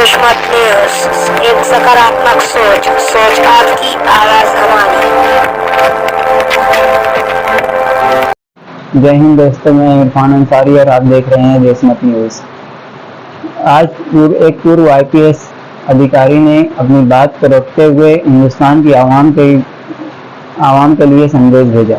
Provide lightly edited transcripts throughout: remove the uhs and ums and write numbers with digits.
देशमत news, एक सकारात्मक सोच, सोच आपकी, आवाज हमारी। जय हिंद दोस्तों, मैं इरफान अंसारी और आप देख रहे हैं देशमत न्यूज। आज एक पूर्व IPS अधिकारी ने अपनी बात को रोकते हुए हिंदुस्तान की आवाम के लिए संदेश भेजा।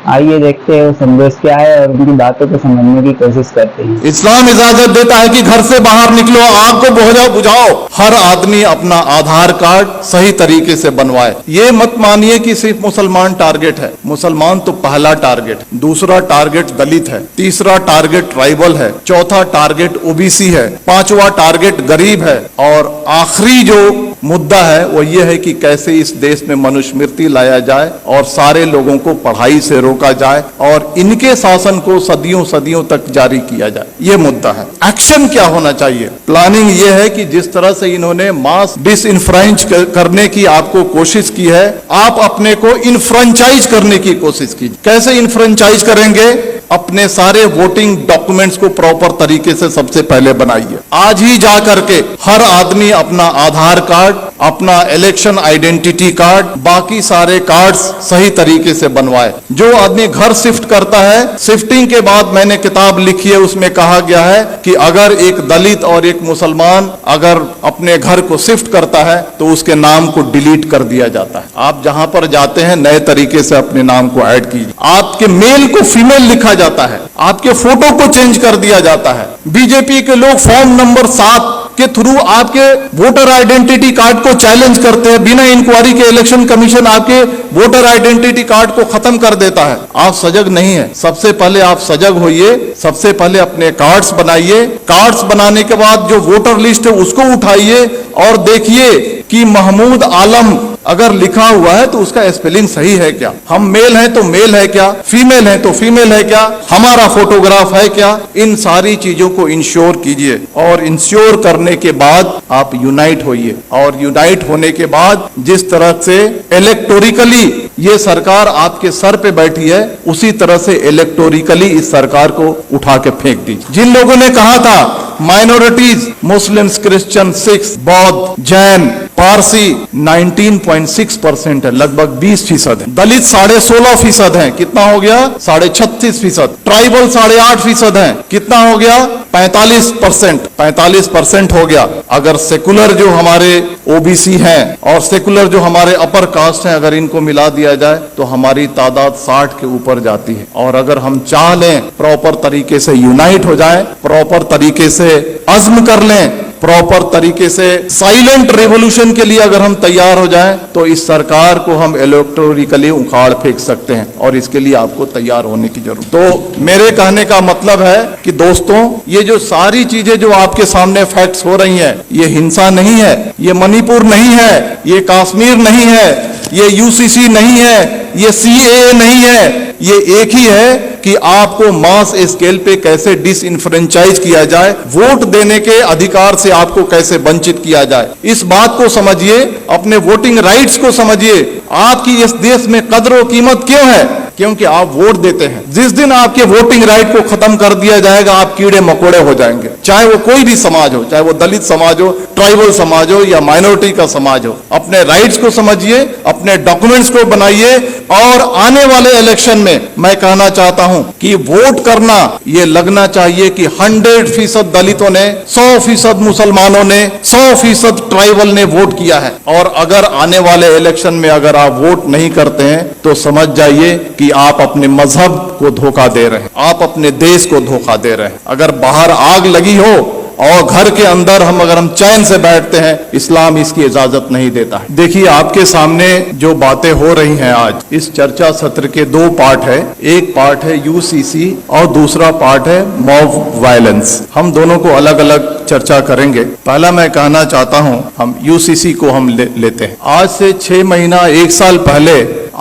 आइए देखते हैं वो संदेश क्या है और उनकी बातों को समझने की कोशिश करते हैं। इस्लाम इजाजत देता है कि घर से बाहर निकलो, आग को बुझाओ, हर आदमी अपना आधार कार्ड सही तरीके से बनवाए। ये मत मानिए कि सिर्फ मुसलमान टारगेट है। मुसलमान तो पहला टारगेट, दूसरा टारगेट दलित है, तीसरा टारगेट ट्राइबल है, चौथा टारगेट OBC है, पांचवा टारगेट गरीब है और आखिरी जो मुद्दा है वो ये है कि कैसे इस देश में मनुस्मृति लाया जाए और सारे लोगों को पढ़ाई से रोका जाए और इनके शासन को सदियों तक जारी किया जाए। ये मुद्दा है। एक्शन क्या होना चाहिए? प्लानिंग ये है कि जिस तरह से इन्होंने मास डिसइंफ्रेंच करने की आपको कोशिश की है, आप अपने को इनफ्रेंचाइज करने की कोशिश कीजिए। कैसे इनफ्रेंचाइज करेंगे? अपने सारे वोटिंग डॉक्यूमेंट्स को प्रॉपर तरीके से सबसे पहले बनाइए। आज ही जा करके हर आदमी अपना आधार कार्ड, अपना इलेक्शन आइडेंटिटी कार्ड, बाकी सारे कार्ड्स सही तरीके से बनवाए। जो आदमी घर शिफ्ट करता है, शिफ्टिंग के बाद मैंने किताब लिखी है, उसमें कहा गया है कि अगर एक दलित और एक मुसलमान अगर अपने घर को शिफ्ट करता है तो उसके नाम को डिलीट कर दिया जाता है। आप जहां पर जाते हैं नए तरीके से अपने नाम को ऐड कीजिए। आपके मेल को फीमेल लिखा जाता है, आपके फोटो को चेंज कर दिया जाता है। बीजेपी के लोग फॉर्म नंबर 7 के थ्रू आपके वोटर आइडेंटिटी कार्ड को चैलेंज करते हैं। बिना इंक्वायरी के इलेक्शन कमीशन आपके वोटर आइडेंटिटी कार्ड को खत्म कर देता है। आप सजग नहीं है। सबसे पहले आप सजग होइए, सबसे पहले अपने कार्ड्स बनाइए। कार्ड्स बनाने के बाद जो वोटर लिस्ट है उसको उठाइए और देखिए कि महमूद आलम अगर लिखा हुआ है तो उसका स्पेलिंग सही है क्या? हम मेल हैं तो मेल है क्या? फीमेल है तो फीमेल है क्या? हमारा फोटोग्राफ है क्या? इन सारी चीजों को इंश्योर कीजिए और इंश्योर करने के बाद आप यूनाइट होइए। और यूनाइट होने के बाद जिस तरह से इलेक्टोरिकली ये सरकार आपके सर पे बैठी है, उसी तरह से इलेक्टोरिकली इस सरकार को उठा के फेंक दीजिए। जिन लोगों ने कहा था माइनॉरिटीज, मुस्लिम्स, क्रिश्चियन, सिख, बौद्ध, जैन, पारसी 19.6% है, लगभग 20% है। दलित 16.5% है, कितना हो गया? 36.5%। ट्राइबल 8.5% है, कितना हो गया? 45% हो गया। अगर सेकुलर जो हमारे OBC हैं और सेकुलर जो हमारे अपर कास्ट हैं, अगर इनको मिला दिया जाए तो हमारी तादाद 60 के ऊपर जाती है। और अगर हम चाह लें प्रॉपर तरीके से यूनाइट हो जाए, प्रॉपर तरीके से अज़्म कर लें, प्रॉपर तरीके से साइलेंट रेवोल्यूशन के लिए अगर हम तैयार हो जाएं, तो इस सरकार को हम इलेक्टोरिकली उखाड़ फेंक सकते हैं और इसके लिए आपको तैयार होने की जरूरत। तो मेरे कहने का मतलब है कि दोस्तों, ये जो सारी चीजें जो आपके सामने फैक्ट्स हो रही हैं, ये हिंसा नहीं है, ये मणिपुर नहीं है, ये कश्मीर नहीं है, ये UCC नहीं है, ये CAA नहीं है। ये एक ही है कि आपको मास स्केल पे कैसे डिसइंफ्रेंचाइज किया जाए, वोट देने के अधिकार से आपको कैसे वंचित किया जाए। इस बात को समझिए, अपने वोटिंग राइट्स को समझिए। आपकी इस देश में कदर और कीमत क्यों है? क्योंकि आप वोट देते हैं। जिस दिन आपके वोटिंग राइट को खत्म कर दिया जाएगा, आप कीड़े मकोड़े हो जाएंगे। चाहे वो कोई भी समाज हो, चाहे वो दलित समाज हो, ट्राइबल समाज हो या माइनॉरिटी का समाज हो। अपने राइट्स को समझिए, अपने डॉक्यूमेंट्स को बनाइए और आने वाले इलेक्शन में मैं कहना चाहता हूं कि वोट करना ये लगना चाहिए कि 100% दलितों ने, 100% मुसलमानों ने, 100% ट्राइबल ने वोट किया है। और अगर आने वाले इलेक्शन में अगर आप वोट नहीं करते हैं तो समझ जाइए कि आप अपने मजहब को धोखा दे रहे हैं, आप अपने देश को धोखा दे रहे हैं। अगर बाहर आग लगी हो और घर के अंदर अगर हम चैन से बैठते हैं, इस्लाम इसकी इजाजत नहीं देता है। देखिए, आपके सामने जो बातें हो रही हैं आज, इस चर्चा सत्र के 2 पार्ट है। एक पार्ट है UCC और दूसरा पार्ट है मॉब वायलेंस। हम दोनों को अलग अलग चर्चा करेंगे। पहला मैं कहना चाहता हूं, हम UCC को हम लेते हैं। आज से 6 महीना 1 साल पहले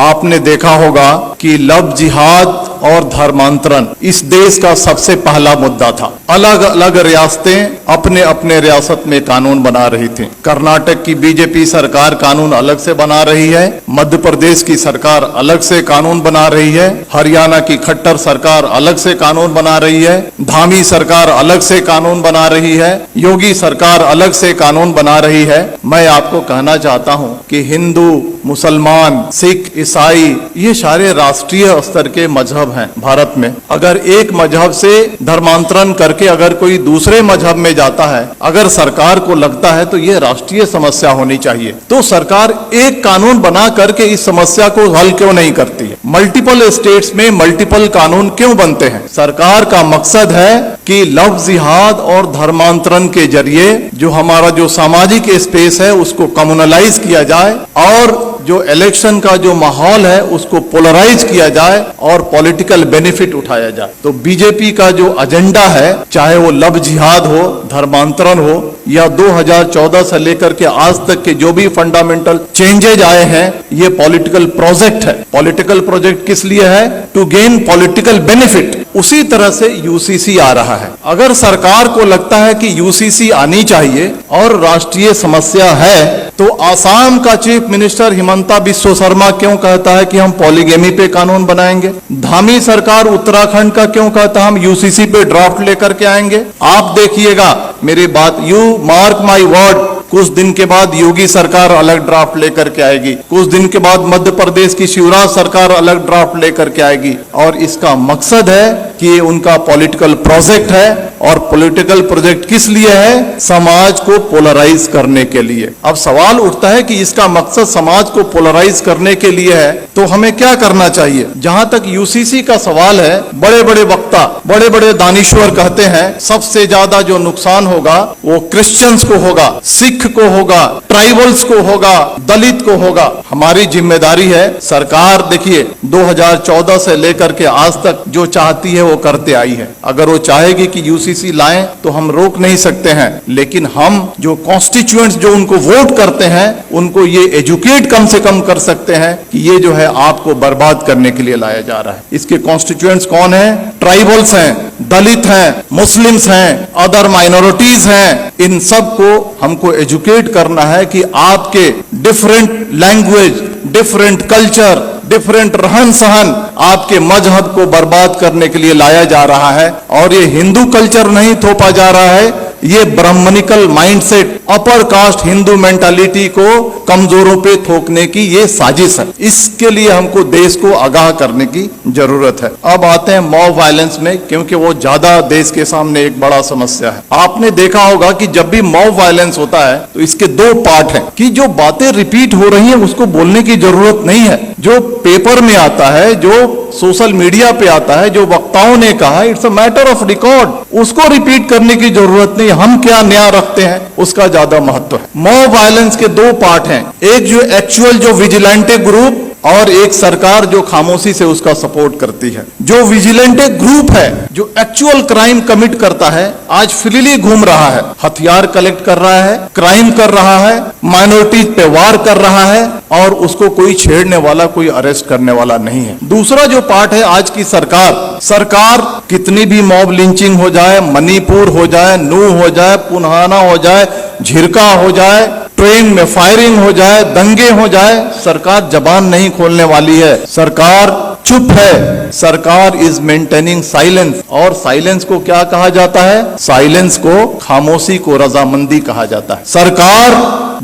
आपने देखा होगा कि लव जिहाद और धर्मांतरण इस देश का सबसे पहला मुद्दा था। अलग अलग रियासतें अपने अपने रियासत में कानून बना रही थी। कर्नाटक की बीजेपी सरकार कानून अलग से बना रही है, मध्य प्रदेश की सरकार अलग से कानून बना रही है, हरियाणा की खट्टर सरकार अलग से कानून बना रही है, धामी सरकार अलग से कानून बना रही है, योगी सरकार अलग से कानून बना रही है। मैं आपको कहना चाहता हूं कि हिंदू, मुसलमान, सिख, ईसाई ये सारे राष्ट्रीय स्तर के मजहब हैं भारत में। अगर एक मजहब से धर्मांतरण करके अगर कोई दूसरे मजहब में जाता है, अगर सरकार को लगता है तो ये राष्ट्रीय समस्या होनी चाहिए, तो सरकार एक कानून बना करके इस समस्या को हल क्यों नहीं करती है? मल्टीपल स्टेट्स में मल्टीपल कानून क्यों बनते हैं? सरकार का मकसद है कि लव जिहाद और धर्मांतरण के जरिए जो हमारा जो सामाजिक स्पेस है उसको कम्युनलाइज किया जाए और जो इलेक्शन का जो माहौल है उसको पोलराइज किया जाए और पॉलिटिकल बेनिफिट उठाया जाए। तो बीजेपी का जो एजेंडा है, चाहे वो लव जिहाद हो, धर्मांतरण हो या 2014 से लेकर के आज तक के जो भी फंडामेंटल चेंजेज आए हैं, ये पॉलिटिकल प्रोजेक्ट है। पॉलिटिकल प्रोजेक्ट किस लिए है? To gain political benefit. उसी तरह से यूसीसी आ रहा है। अगर सरकार को लगता है कि यूसीसी आनी चाहिए और राष्ट्रीय समस्या है, तो आसाम का चीफ मिनिस्टर हिमंता बिस्वा शर्मा क्यों कहता है कि हम पॉलीगेमी पे कानून बनाएंगे? धामी सरकार उत्तराखंड का क्यों कहता है हम यूसीसी पे ड्राफ्ट लेकर के आएंगे? आप देखिएगा मेरी बात, यू मार्क माई वर्ड, कुछ दिन के बाद योगी सरकार अलग ड्राफ्ट लेकर के आएगी, कुछ दिन के बाद मध्य प्रदेश की शिवराज सरकार अलग ड्राफ्ट लेकर के आएगी। और इसका मकसद है कि उनका पॉलिटिकल प्रोजेक्ट है। और पॉलिटिकल प्रोजेक्ट किस लिए है? समाज को पोलराइज करने के लिए। अब सवाल उठता है कि इसका मकसद समाज को पोलराइज करने के लिए है, तो हमें क्या करना चाहिए? जहां तक यूसीसी का सवाल है, बड़े बड़े वक्ता, बड़े बड़े दानिश्वर कहते हैं सबसे ज्यादा जो नुकसान होगा वो क्रिश्चियंस को होगा, सिख को होगा, ट्राइबल्स को होगा, दलित को होगा। हमारी जिम्मेदारी है, सरकार देखिए 2014 से लेकर के आज तक जो चाहती है वो करते आई है। अगर वो चाहेगी कि यूसीसी लाएं तो हम रोक नहीं सकते हैं, लेकिन हम जो कॉन्स्टिट्यूएंट्स जो उनको वोट करते हैं उनको ये एजुकेट कम से कम कर सकते हैं कि ये जो है आपको बर्बाद करने के लिए लाया जा रहा है। इसके कॉन्स्टिट्यूएंट्स कौन है? ट्राइबल्स हैं, दलित हैं, मुस्लिम्स हैं, अदर माइनॉरिटीज हैं। इन सब को हमको एजुकेट करना है कि आपके different language, different culture, different रहन सहन आपके मजहब को बर्बाद करने के लिए लाया जा रहा है। और ये हिंदू कल्चर नहीं थोपा जा रहा है, ये brahminical mindset, upper caste Hindu mentality को कमजोरों पे थोकने की ये साजिश है। इसके लिए हमको देश को आगाह करने की जरूरत है। अब आते हैं मॉब वायलेंस में, क्योंकि वो ज्यादा देश के सामने एक बड़ा समस्या है। आपने देखा होगा कि जब भी मॉब वायलेंस होता है तो इसके दो पार्ट हैं कि जो बातें रिपीट हो रही हैं उसको बोलने की जरूरत नहीं है। जो पेपर में आता है, जो सोशल मीडिया पे आता है, जो वक्ताओं ने कहा, it's a matter of record, उसको रिपीट करने की जरूरत नहीं। हम क्या नया रखते हैं उसका ज्यादा महत्व है। मॉब वायलेंस के दो पार्ट हैं, एक जो एक्चुअल जो विजिलेंटे ग्रुप और एक सरकार जो खामोशी से उसका सपोर्ट करती है। जो विजिलेंटे ग्रुप है, जो एक्चुअल क्राइम कमिट करता है, आज फ्रीली घूम रहा है, हथियार कलेक्ट कर रहा है, क्राइम कर रहा है, माइनॉरिटीज पे वार कर रहा है और उसको कोई छेड़ने वाला, कोई अरेस्ट करने वाला नहीं है। दूसरा जो पार्ट है आज की सरकार कितनी भी मॉब लिंचिंग हो जाए, मणिपुर हो जाए, नू हो जाए, पुनहाना हो जाए, झिरका हो जाए, ट्रेन में फायरिंग हो जाए, दंगे हो जाए, सरकार जबान नहीं खोलने वाली है। सरकार चुप है। सरकार इज मेंटेनिंग साइलेंस। और साइलेंस को क्या कहा जाता है? साइलेंस को, खामोशी को रजामंदी कहा जाता है। सरकार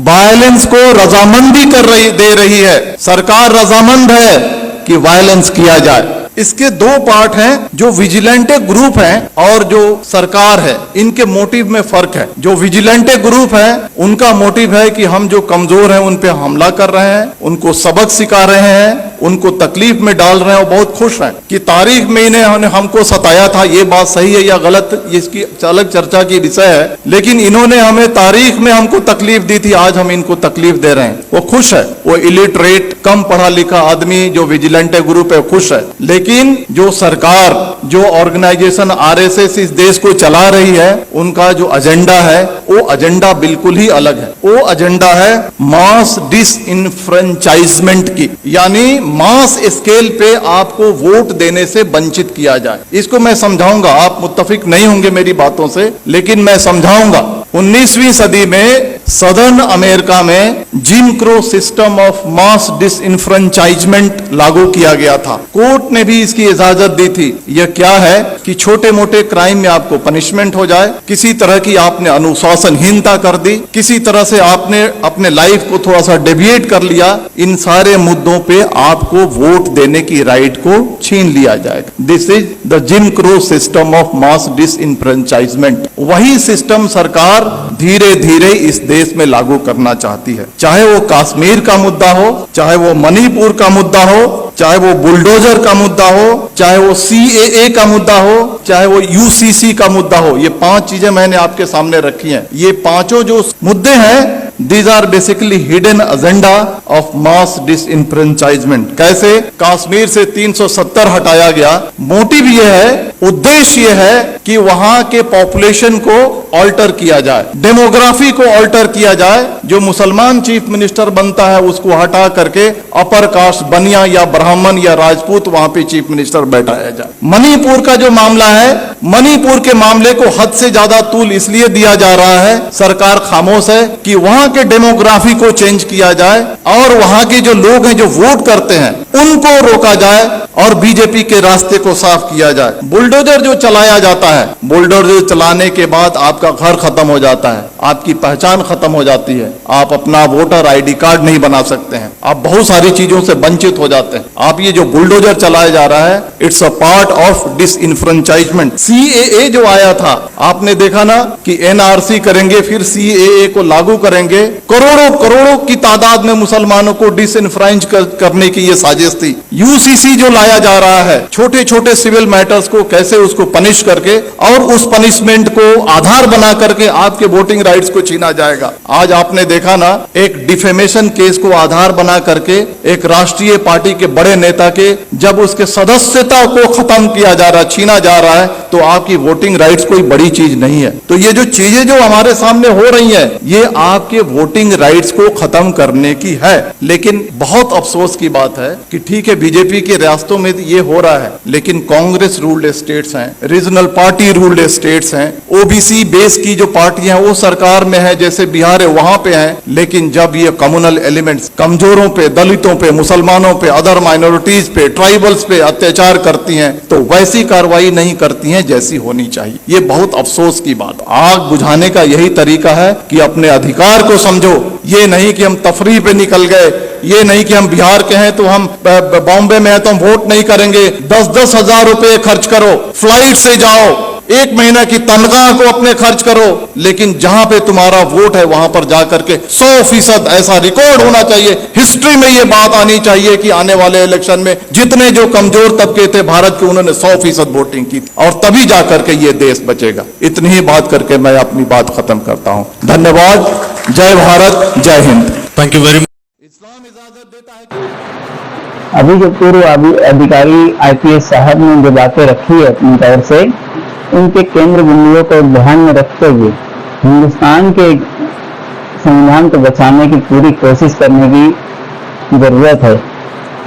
वायलेंस को रजामंदी दे रही है। सरकार रजामंद है कि वायलेंस किया जाए। इसके दो पार्ट हैं, जो विजिलेंटे ग्रुप हैं और जो सरकार है, इनके मोटिव में फर्क है। जो विजिलेंटे ग्रुप है उनका मोटिव है कि हम जो कमजोर हैं उन पे हमला कर रहे हैं, उनको सबक सिखा रहे हैं, उनको तकलीफ में डाल रहे हैं और बहुत खुश हैं कि तारीख में इन्हें हमको सताया था। ये बात सही है या गलत, इसकी अलग चर्चा की विषय है, लेकिन इन्होंने हमें तारीख में हमको तकलीफ दी थी, आज हम इनको तकलीफ दे रहे हैं। वो खुश है। वो इलिटरेट, कम पढ़ा लिखा आदमी जो विजिलेंटे ग्रुप है खुश है। लेकिन जो सरकार, जो ऑर्गेनाइजेशन आरएसएस इस देश को चला रही है, उनका जो एजेंडा है वो एजेंडा बिल्कुल ही अलग है। वो एजेंडा है मास डिसइनफ्रेंचाइजमेंट की, यानी मास स्केल पे आपको वोट देने से वंचित किया जाए। इसको मैं समझाऊंगा, आप मुत्तफिक नहीं होंगे मेरी बातों से, लेकिन मैं समझाऊंगा। 19वीं सदी में सदर्न अमेरिका में gym crow system of mass disenfranchisement लागू किया गया था। कोर्ट ने भी इसकी इजाजत दी थी। यह क्या है कि छोटे मोटे क्राइम में आपको पनिशमेंट हो जाए, किसी तरह की आपने अनुशासनहीनता कर दी, किसी तरह से आपने अपने लाइफ को थोड़ा सा डेविएट कर लिया, इन सारे मुद्दों पे आपको वोट देने की राइट को छीन लिया जाएगा। This is the gym crow system of mass disenfranchisement. वही सिस्टम सरकार धीरे धीरे इस देश में लागू करना चाहती है। चाहे वो कश्मीर का मुद्दा हो, चाहे वो मणिपुर का मुद्दा हो, चाहे वो बुलडोजर का मुद्दा हो, चाहे वो CAA का मुद्दा हो, चाहे वो UCC का मुद्दा हो। ये 5 चीजें मैंने आपके सामने रखी हैं। ये पांचों जो मुद्दे हैं, these are basically hidden agenda of mass disenfranchisement। कैसे कश्मीर से 370 हटाया गया, मोटिव ये है, उद्देश्य ये है कि वहां के पॉपुलेशन को ऑल्टर किया जाए, डेमोग्राफी को ऑल्टर किया जाए। जो मुसलमान चीफ मिनिस्टर बनता है उसको हटा करके अपर कास्ट बनिया या ब्राह्मण या राजपूत वहां पे चीफ मिनिस्टर बैठाया जाए। मणिपुर का जो मामला है, मणिपुर के मामले को हद से ज्यादा तूल इसलिए दिया जा रहा है, सरकार खामोश है, कि वहां के डेमोग्राफी को चेंज किया जाए और वहां के जो लोग हैं जो वोट करते हैं उनको रोका जाए और बीजेपी के रास्ते को साफ किया जाए। बुलडोजर जो चलाया जाता है, बुलडोजर चलाने के बाद आपका घर खत्म हो जाता है, आपकी पहचान खत्म हो जाती है, आप अपना वोटर ID कार्ड नहीं बना सकते हैं, आप बहुत सारी चीजों से वंचित हो जाते हैं। आप ये जो बुलडोजर चलाया जा रहा है, it's a part of disenfranchisement. CAA जो आया था, आपने देखा ना कि NRC करेंगे, फिर CAA को लागू करेंगे, करोड़ों करोड़ों की तादाद में मुसलमानों को डिसइनफ्रेंच करने की ये साजिश थी। UCC जो लाया जा रहा है, छोटे छोटे सिविल मैटर्स को कैसे उसको पनिश करके और उस पनिशमेंट को आधार बना करके आपके वोटिंग राइट्स को छीना जाएगा। आज आपने देखा ना, एक डिफेमेशन केस को आधार बना करके एक राष्ट्रीय पार्टी के बड़े नेता के जब उसके सदस्यता को खत्म किया जा रहा, छीना जा रहा है, तो आपकी वोटिंग राइट्स कोई बड़ी चीज नहीं है। तो ये जो चीजें जो हमारे सामने हो रही हैं, ये आपके वोटिंग राइट्स को खत्म करने की है। लेकिन बहुत अफसोस की बात है कि ठीक है, बीजेपी के रियासतों में ये हो रहा है, लेकिन कांग्रेस रूल्ड स्टेट्स हैं, रीजनल पार्टी रूल्ड स्टेट्स हैं, OBC बेस की जो पार्टियां वो सरकार में है, जैसे बिहार है वहां पे हैं। लेकिन जब ये कम्युनल एलिमेंट्स कमजोरों पे, दलितों पे, मुसलमानों पे, अदर माइनॉरिटीज पे, ट्राइबल्स पे अत्याचार करती हैं, तो वैसी कार्रवाई नहीं करती हैं जैसी होनी चाहिए। ये बहुत अफसोस की बात। आग बुझाने का यही तरीका है कि अपने अधिकार को समझो। ये नहीं कि हम तफरीह पे निकल गए, ये नहीं कि हम बिहार के हैं तो हम बॉम्बे में हैं तो हम वोट नहीं करेंगे। 10-10 हजार रुपए खर्च करो, फ्लाइट से जाओ, 1 महीना की तनख्वाह को अपने खर्च करो, लेकिन जहां पे तुम्हारा वोट है वहां पर जाकर के 100% ऐसा रिकॉर्ड होना चाहिए, हिस्ट्री में ये बात आनी चाहिए कि आने वाले इलेक्शन में जितने जो कमजोर तबके थे भारत के, उन्होंने 100% वोटिंग की, और तभी जाकर के ये देश बचेगा। इतनी ही बात करके मैं अपनी बात खत्म करता हूं। धन्यवाद। जय भारत, जय Hind. Thank you very much. इस्लाम इजाजत देता है कि अभी जो पूर्व अधिकारी IPS साहब ने जो बातें रखी है अपनी तरफ से, उनके केंद्र बिंदुओं को ध्यान में रखते हुए हिंदुस्तान के संविधान को बचाने की पूरी कोशिश करने की जरूरत है।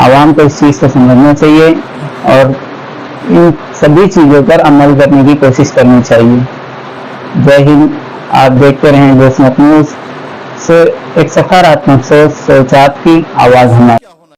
आवाम को इस चीज़ को समझना चाहिए और इन सभी चीज़ों पर अमल करने की कोशिश करनी चाहिए। जय हिंद। आप देखते रहें देशमत न्यूज़ से एक सकारात्मक सोच आपकी, आवाज़ हमारी।